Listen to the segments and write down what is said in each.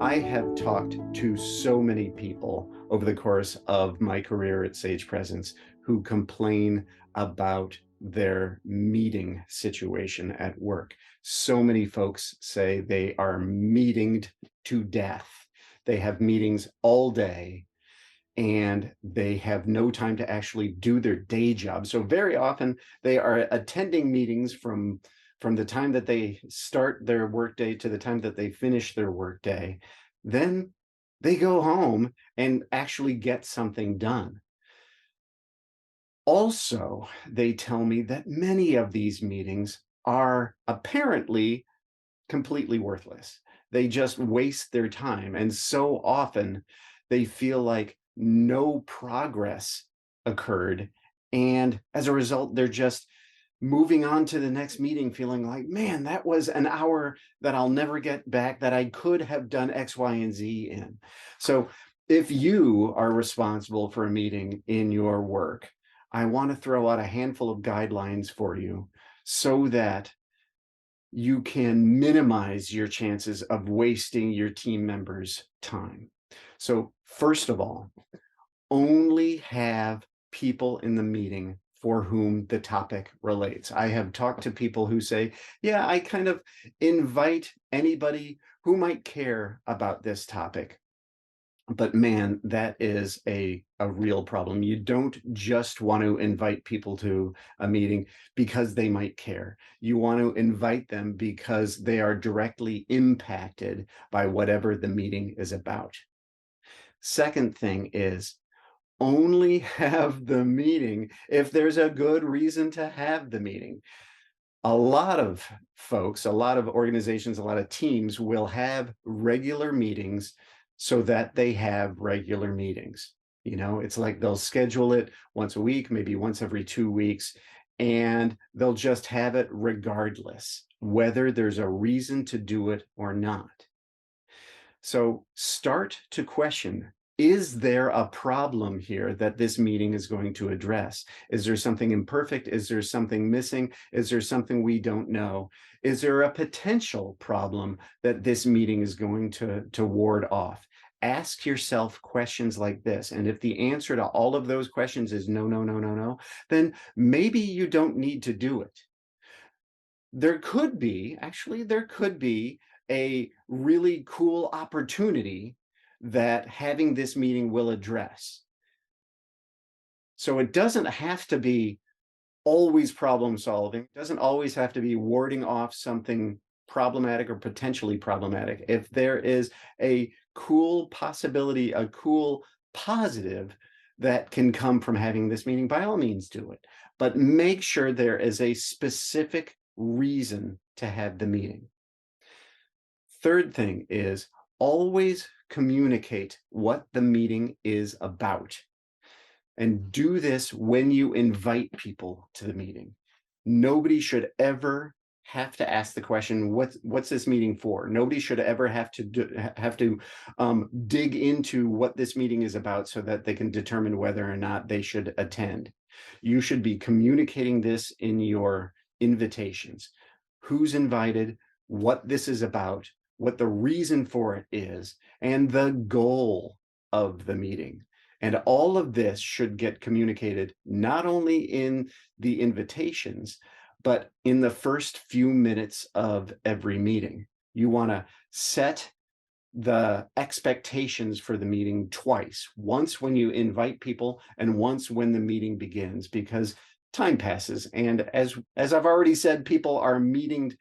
I have talked to so many people over the course of my career at Sage Presence who complain about their meeting situation at work. So many folks say they are meetinged to death. They have meetings all day and they have no time to actually do their day job. So very often they are attending meetings from the time that they start their workday to the time that they finish their workday. Then they go home and actually get something done. Also, they tell me that many of these meetings are apparently completely worthless. They just waste their time. And so often they feel like no progress occurred. And as a result, they're just moving on to the next meeting feeling like, man, that was an hour that I'll never get back that I could have done X, Y, and Z in. So if you are responsible for a meeting in your work, I want to throw out a handful of guidelines for you so that you can minimize your chances of wasting your team members' time. So first of all, only have people in the meeting for whom the topic relates. I have talked to people who say, yeah, I kind of invite anybody who might care about this topic. But man, that is a real problem. You don't just want to invite people to a meeting because they might care. You want to invite them because they are directly impacted by whatever the meeting is about. Second thing is only have the meeting if there's a good reason to have the meeting. A lot of folks, a lot of organizations, a lot of teams will have regular meetings so that they have regular meetings. You know, it's like they'll schedule it once a week, maybe once every 2 weeks, and they'll just have it regardless, whether there's a reason to do it or not. So start to question, is there a problem here that this meeting is going to address? Is there something imperfect? Is there something missing? Is there something we don't know? Is there a potential problem that this meeting is going to ward off? Ask yourself questions like this. And if the answer to all of those questions is no, no, no, no, no, then maybe you don't need to do it. There could be, actually, there could be a really cool opportunity that having this meeting will address. So it doesn't have to be always problem solving. It doesn't always have to be warding off something problematic or potentially problematic. If there is a cool possibility, a cool positive that can come from having this meeting, by all means do it. But make sure there is a specific reason to have the meeting. Third thing is always communicate what the meeting is about. And do this when you invite people to the meeting. Nobody should ever have to ask the question, what's this meeting for? Nobody should ever have to dig into what this meeting is about so that they can determine whether or not they should attend. You should be communicating this in your invitations. Who's invited, what this is about, what the reason for it is, and the goal of the meeting. And all of this should get communicated not only in the invitations, but in the first few minutes of every meeting. You want to set the expectations for the meeting twice, once when you invite people and once when the meeting begins, because time passes. And as I've already said, people are meeting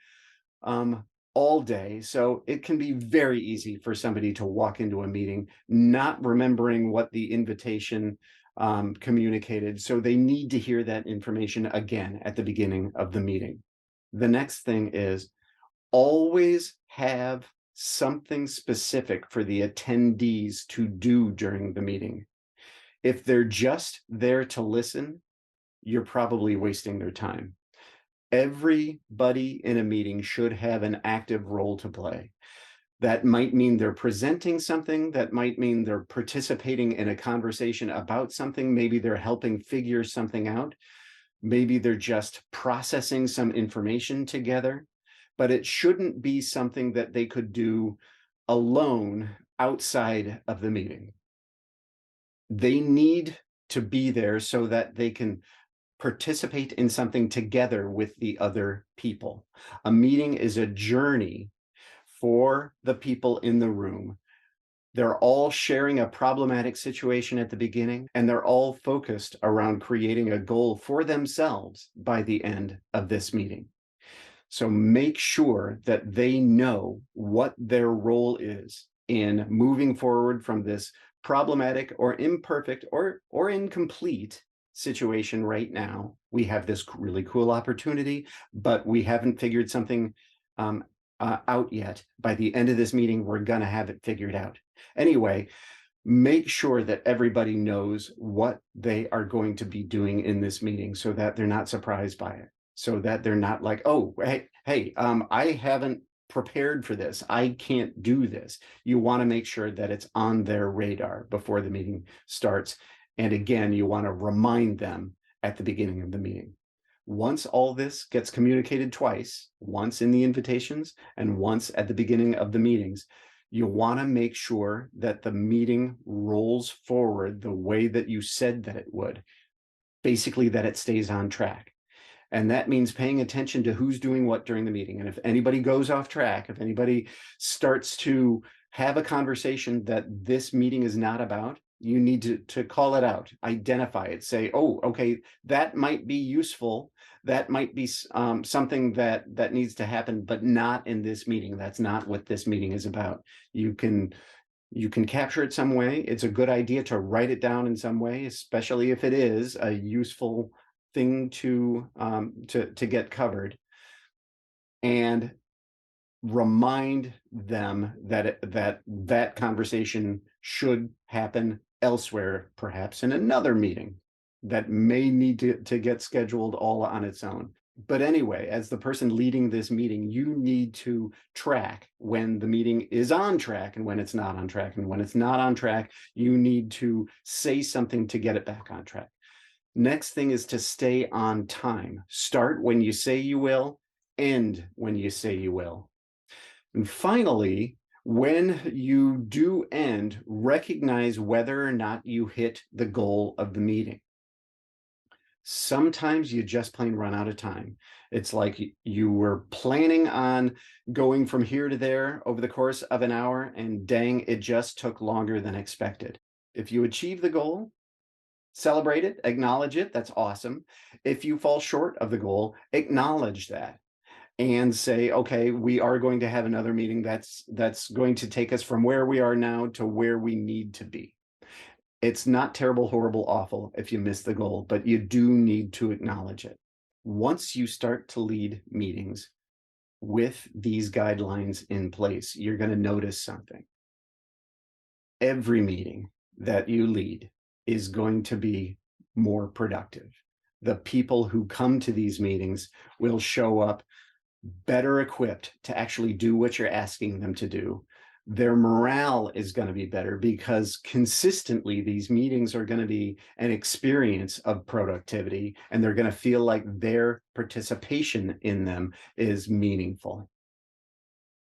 all day. So it can be very easy for somebody to walk into a meeting not remembering what the invitation communicated. So they need to hear that information again at the beginning of the meeting. The next thing is always have something specific for the attendees to do during the meeting. If they're just there to listen, you're probably wasting their time. Everybody in a meeting should have an active role to play. That might mean they're presenting something. That might mean they're participating in a conversation about something. Maybe they're helping figure something out. Maybe they're just processing some information together. But it shouldn't be something that they could do alone outside of the meeting. They need to be there so that they can participate in something together with the other people. A meeting is a journey for the people in the room. They're all sharing a problematic situation at the beginning, and they're all focused around creating a goal for themselves by the end of this meeting. So make sure that they know what their role is in moving forward from this problematic or imperfect or incomplete situation right now. We have this really cool opportunity, but we haven't figured something out yet. By the end of this meeting, we're going to have it figured out. Anyway, make sure that everybody knows what they are going to be doing in this meeting so that they're not surprised by it. So that they're not like, oh, hey, I haven't prepared for this. I can't do this. You want to make sure that it's on their radar before the meeting starts. And again, you want to remind them at the beginning of the meeting. Once all this gets communicated twice, once in the invitations and once at the beginning of the meetings, you want to make sure that the meeting rolls forward the way that you said that it would. Basically, that it stays on track. And that means paying attention to who's doing what during the meeting. And if anybody goes off track, if anybody starts to have a conversation that this meeting is not about, you need to call it out, identify it, say, oh, okay, that might be useful. That might be something that needs to happen, but not in this meeting. That's not what this meeting is about. You can capture it some way. It's a good idea to write it down in some way, especially if it is a useful thing to get covered, and remind them that that conversation should happen elsewhere, perhaps in another meeting that may need to get scheduled all on its own. But anyway, as the person leading this meeting, you need to track when the meeting is on track and when it's not on track. And when it's not on track, you need to say something to get it back on track. Next thing is to stay on time. Start when you say you will, end when you say you will. And finally, when you do end, recognize whether or not you hit the goal of the meeting. Sometimes you just plain run out of time. It's like you were planning on going from here to there over the course of an hour, and dang, it just took longer than expected. If you achieve the goal, celebrate it, acknowledge it. That's awesome. If you fall short of the goal, acknowledge that and say, okay, we are going to have another meeting that's going to take us from where we are now to where we need to be. It's not terrible, horrible, awful if you miss the goal, but you do need to acknowledge it. Once you start to lead meetings with these guidelines in place, you're going to notice something. Every meeting that you lead is going to be more productive. The people who come to these meetings will show up better equipped to actually do what you're asking them to do. Their morale is going to be better because consistently these meetings are going to be an experience of productivity, and they're going to feel like their participation in them is meaningful.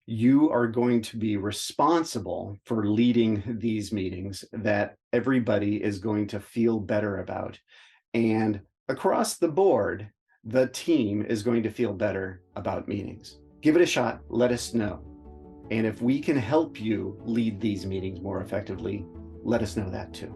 You are going to be responsible for leading these meetings that everybody is going to feel better about. And across the board, the team is going to feel better about meetings. Give it a shot. Let us know. And if we can help you lead these meetings more effectively, let us know that too.